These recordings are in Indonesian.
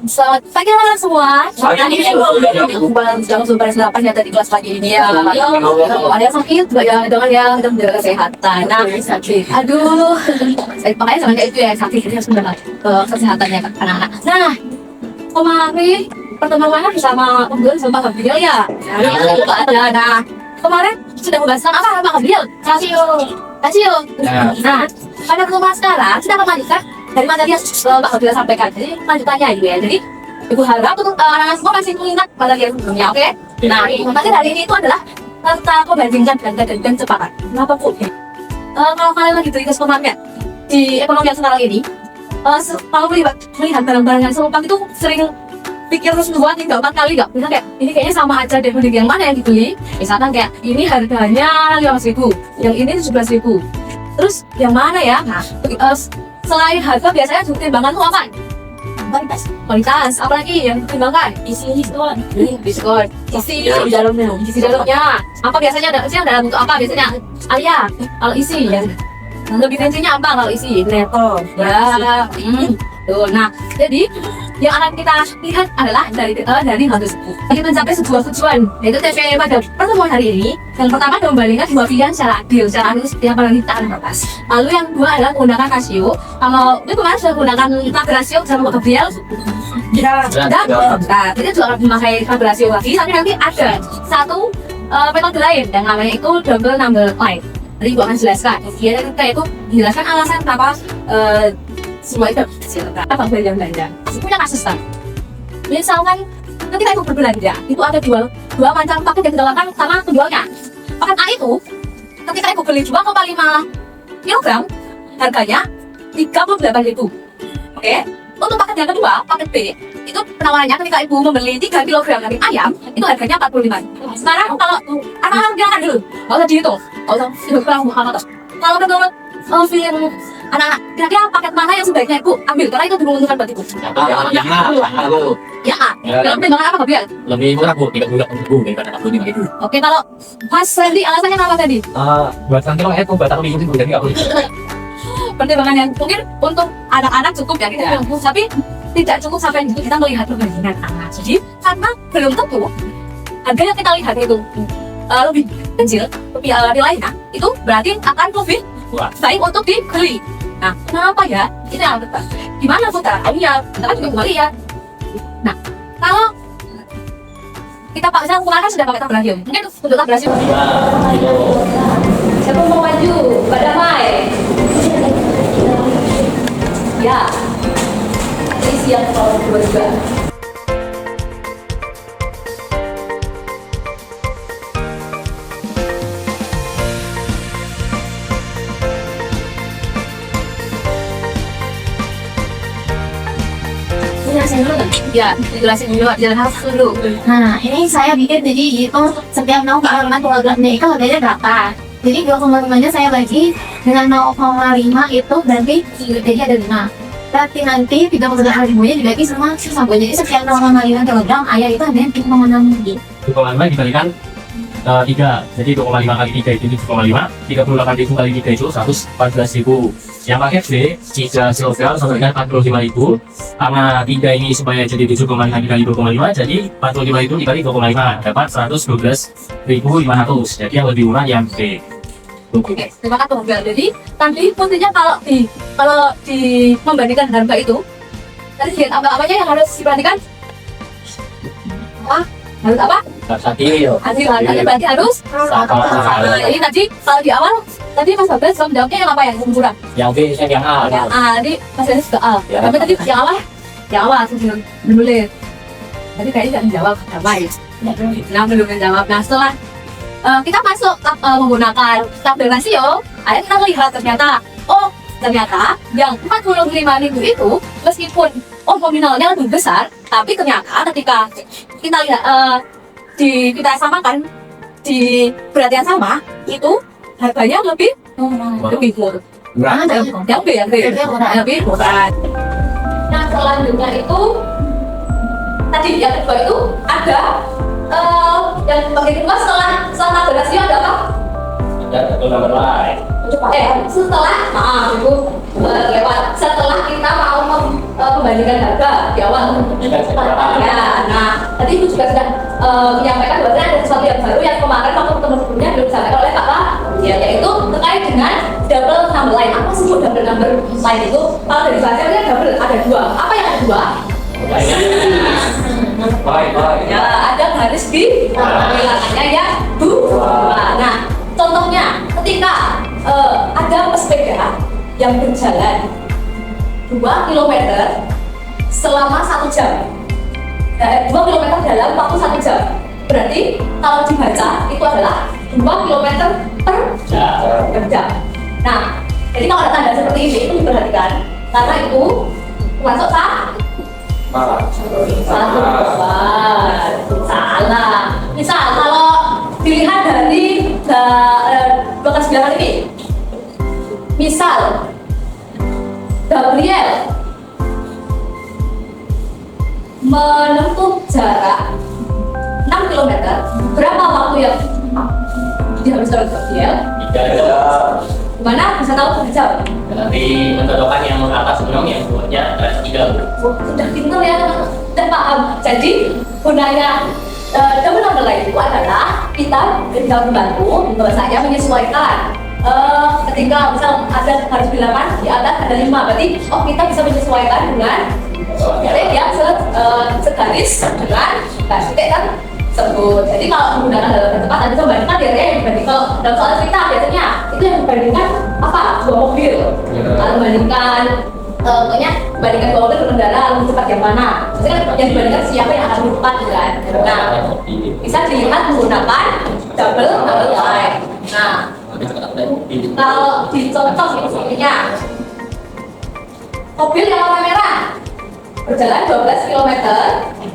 Selamat pagi teman-teman semua. Ini dalam sumber 8 ya tadi kelas pagi ini ya. Ada yang sakit, banyak dengan yang menjaga kesehatan. Nah, aduh, saya makanya sama kayak itu ya sakit ini harus menjaga kesehatannya anak-anak. Nah, kemarin pertemuan bersama Unggul sama Gabriel ya. Nah, kemarin sudah membahas apa sama Gabriel? Kasio. Nah, pada pertemuan sekarang sudah melanjutkan dari materi yang Mbak Gabriel sampaikan. Jadi lanjutannya gitu ya. Jadi Ibu harap untuk anak-anak semua masih mengingat materi yang sebelumnya, oke? Nah, materi hari ini itu adalah tentang membandingkan dan sepakat. Kenapa kok? Kalau kalian lagi beri kesempatan di ekonomi yang sekarang ini, kalau melihat barang-barang yang serupa itu sering pikir terus 2, 3, 4 kali nggak? Misalnya kayak ini kayaknya sama aja deh, mending yang mana yang dibeli? Misalkan kayak ini harganya 15.000, yang ini 17.000. Terus yang mana ya? Nah, selain harga biasanya juga timbangan itu apa? Kualitas, apalagi yang dipertimbangkan? Diskon, isi dalamnya. Apa biasanya dalam bentuk apa biasanya? Ayah, kalau isi ya. Lebih tensinya apa kalau isi? Neto. Ya, tuh. Nah, jadi yang akan kita lihat adalah dari hal tersebut. Kita mencapai sebuah tujuan, yaitu TPM pada pertemuan hari ini. Yang pertama membandingkan dua pilihan secara adil yang pernah kita bahas. Lalu yang kedua adalah menggunakan rasio. Kalau itu kemarin sudah menggunakan tab rasio sama Gabriel. Nah, kita juga akan memakai tab rasio lagi. Tapi nanti ada satu metode lain yang namanya itu double number line. Tadi gua akan jelaskan. Dia itu menjelaskan alasan kenapa semua itu apa belanja. Punya kasus kan. Misalkan ketika ibu berbelanja, itu ada dua macam paket yang ditawarkan sama penjualnya. Paket A itu ketika ibu beli 2,5 kg, harganya 38.000. Oke. Untuk paket yang kedua, paket B, itu penawarannya ketika ibu membeli 3 kg daging ayam, itu harganya 45. Sekarang kalau anak-anak jangan dulu, nggak usah dihitung, nggak usah kurang Muhammad. Kalau menurut film anak-anak, kira-kira paket mana yang sebaiknya ibu ambil karena itu menguntungkan buat ibu? Ya, kalau pertimbangan apa Gabriel? Lebih murah bu, 30.000 daripada 45.000. Oke, kalau Mas Randy alasannya apa tadi? Buat nanti kalau itu batal minggu jadi nggak boleh. Pertimbangan yang mungkin untuk anak-anak cukup ya, gitu. Tapi tidak cukup sampai itu kita melihat perbandingan anak. Jadi karena belum tentu harga yang kita lihat itu lebih kecil, lebih nilainya itu berarti akan lebih baik untuk dibeli. Nah, kenapa ya? Ini yang tepat. Gimana putar? Ya, kita kan juga kembali ya. Nah, kalau kita pak misalnya kemarin sudah pakai tabel radio, mungkin untuk tabel radio. Siapa mau maju? Pada Mai. Ya. Ini siap kalau kedua juga. Ya, jelasin dulu, dulu. Nah, ini saya bikin jadi itu setiap 0,5 kilogramnya itu harganya berapa? Jadi 2,5-nya saya bagi dengan 0,5 itu berarti jadi ada 5. Berarti nanti 30.000-nya dibagi sama sisanya. Jadi setiap 0,5 kilogram ayam itu harganya 3,6 lagi. 2,5 dibalikan 3, jadi 2,5 kali 3 itu 7,5, 38.000 kali 3 itu 114.000. Yang paket B, 3 silver sampai dengan 45.000. Karena 3 ini supaya jadi 7,5 dikali 2,5, jadi 45 itu dikali 2,5 dapat 112.500. Jadi yang lebih murah yang B. Oke, terima kasih Gabriel. Jadi tadi intinya kalau di membandingkan harga itu, tadi apa-apanya yang harus diperhatikan? Harus apa? Hasil berarti harus ini tadi kalau di awal tadi Mas Gabriel sudah menjawabnya yang apa yang kurang? Yang B, yang A. Yang A, tadi Mas Gabriel sudah A. Tapi tadi yang awal sebelum menulis. Tadi kayaknya tidak menjawab apa ya? Belum menjawab. Nah, setelah kita masuk menggunakan tabel rasio, akhirnya kita melihat ternyata yang 45.000 itu meskipun nominalnya lebih besar, tapi ternyata ketika kita lihat kita samakan di berat yang sama itu harganya lebih murah. Lebih murah. Nah, selanjutnya itu tadi yang kedua itu ada yang bagian kedua setelah tabel rasio ada apa? Ada nomor lain. Setelah kita mau membandingkan harga di awal. Ya, nah tadi Ibu juga sudah menyampaikan bahwa ada sesuatu yang baru yang kemarin waktu pertemuan sebelumnya belum disampaikan oleh Pak ya, yaitu terkait dengan double number line. Apa sih double number line itu? Kalau dari bahasanya double ada dua. Apa yang ada dua? Ya, ada garis di belakangnya ya dua. Nah, contohnya ketika ada pesepeda yang berjalan 2 km selama 1 jam. 2 km dalam waktu 1 jam. Berarti kalau dibaca itu adalah 2 km per jam. Nah, jadi kalau ada tanda seperti ini itu diperhatikan karena itu masuk salah. Misal kalau dilihat dari bekas belakang ini, misal Gabriel menempuh jarak 6 km, berapa waktu yang dihabiskan oleh Gabriel? 3 jam. Gimana bisa tahu 3 jam? Dari mencocokan yang atas gunung yang buatnya ada 3. Sudah pintar ya, sudah paham. Jadi gunanya double number line itu adalah kita membantu bahwasanya menyesuaikan. Ketika misal ada garis bilangan di atas ada 5, berarti kita bisa menyesuaikan dengan garis yang segaris dengan garis titik kan tersebut. Jadi kalau menggunakan dalam tempat ada coba bandingkan ya, dibanding kalau dalam soal cerita biasanya itu yang dibandingkan apa? 2 mobil. Kalau membandingkan pokoknya bandingkan 2 mobil berkendara lebih cepat yang mana? Maksudnya kan yang dibandingkan siapa yang akan lebih cepat kan? Nah, bisa dilihat menggunakan double line. Nah, kalau dicontoh sepertinya mobil yang warna merah berjalan 12 km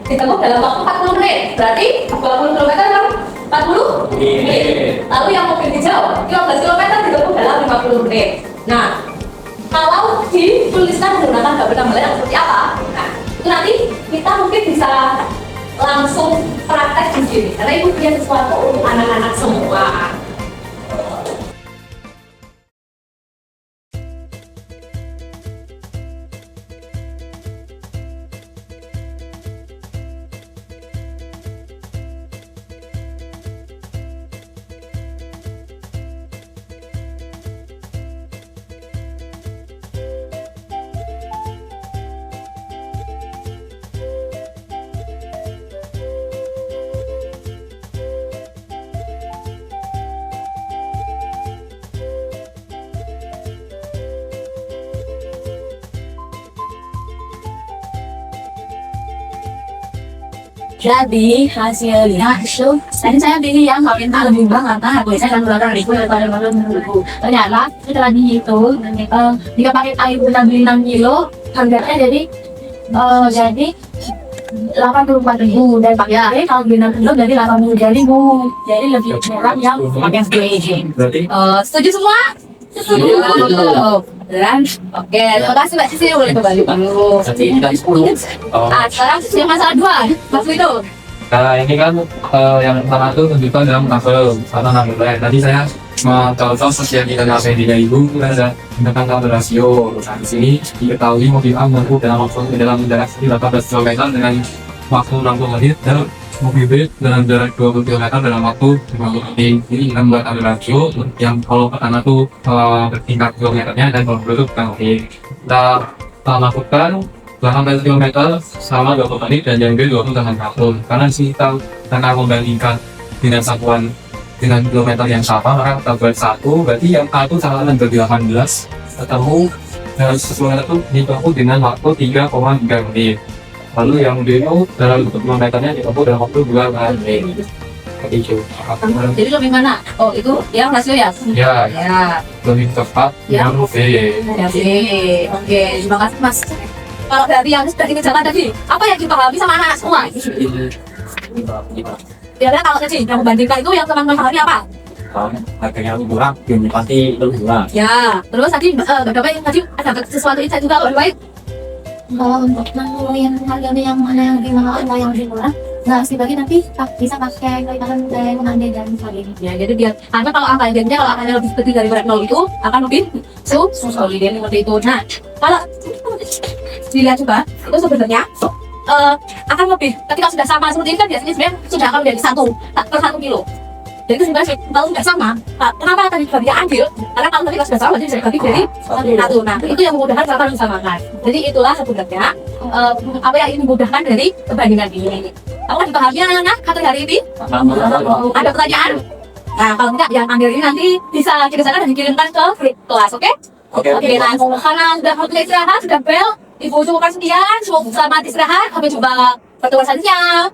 ditempuh dalam waktu 40 menit, berarti 20 km kan 40 menit. Lalu yang mobil hijau 15 km ditempuh dalam 50 menit. Nah, kalau dituliskan menggunakan double number line seperti apa? Nah, itu nanti kita mungkin bisa langsung praktek di sini karena itu punya sesuatu untuk anak-anak semua. Jadi hasilnya itu tadi saya pilih yang meminta lebih murah karena harganya kan 8.000 daripada 50.000. Ternyata setelah dihitung jika pakai air kita beli 6 kilo harganya jadi 84.000 dan pakai air kalau beli 6 kilo jadi 80.000. Jadi lebih murah yang pakai spray. Berarti Setuju semua? Setuju. Beneran? Oke, terima kasih Mbak Sisi, boleh kembali dulu. jadi dari 10. Sekarang yang masalah 2, Mas Wito. Nah ini kan yang pertama itu tunjukkan dalam tabel atau tabel. Tadi saya contoh sosial kita media ibu ada tentang tabel rasio. Nah di sini diketahui mobil A menempuh dalam jarak 18 km dengan waktu 60 menit dan mobil B dalam jarak 20 km dalam waktu 50 menit. Ini kita membuat tabel rasio yang kalau pertama itu tingkat kilometernya dan kalau kedua itu bukan menit. Kita lakukan 18 km selama 20 menit dan yang B 20 dengan 40. Karena di sini kita karena membandingkan dengan satuan dengan kilometer yang sama, maka kita buat 1 berarti yang A itu sama dengan 18 ketemu dalam 1 km itu ditempuh dengan waktu 3,3 menit. Lalu yang B itu dalam kilometernya ditempuh dalam waktu 2 menit. Seperti itu. Jadi lebih mana? Oh itu yang rasio ya? Ya, Ya. lebih tepat yang B. Ya, oke, terima kasih Mas. Kalau dari yang sudah dikerjakan tadi, apa yang dipahami sama anak semua? Kira-kira kalau tadi yang membandingkan itu yang teman-teman pahami apa? harganya lebih murah, ini pasti lebih murah. Ya, terus tadi beberapa yang tadi ada sesuatu insight juga lebih baik. Kalau untuk yang harganya yang mana yang lebih mahal atau yang lebih murah nggak harus dibagi, nanti bisa pakai kaitan dengan ande dan sebagainya. Ya, jadi biar karena kalau angka identiknya kalau angkanya lebih kecil daripada 0 itu akan lebih sulit seperti itu. Nah, kalau dilihat juga, itu sebenarnya akan lebih, ketika sudah sama seperti ini kan biasanya sebenarnya sudah akan menjadi per 1 kilo. Jadi sebenarnya kalau sudah sama, kenapa tadi baginya adil? Karena kalau tadi sudah sama, berarti bisa dibagi jadi satu. Nah, itu yang memudahkan kenapa harus disamakan. Jadi itulah sebenarnya apa yang ingin memudahkan dari perbandingan ini. Kamu kan dipahamnya anak-anak kata hari ini? Ada pertanyaan? Nah, kalau tidak, yang ambil ini nanti bisa dikirimkan dan dikirimkan ke kelas, oke? Oke. Oke, nah karena sudah waktu istirahat, sudah bel, Ibu cukupkan sekian, selamat istirahat, sampai jumpa pertemuan selanjutnya.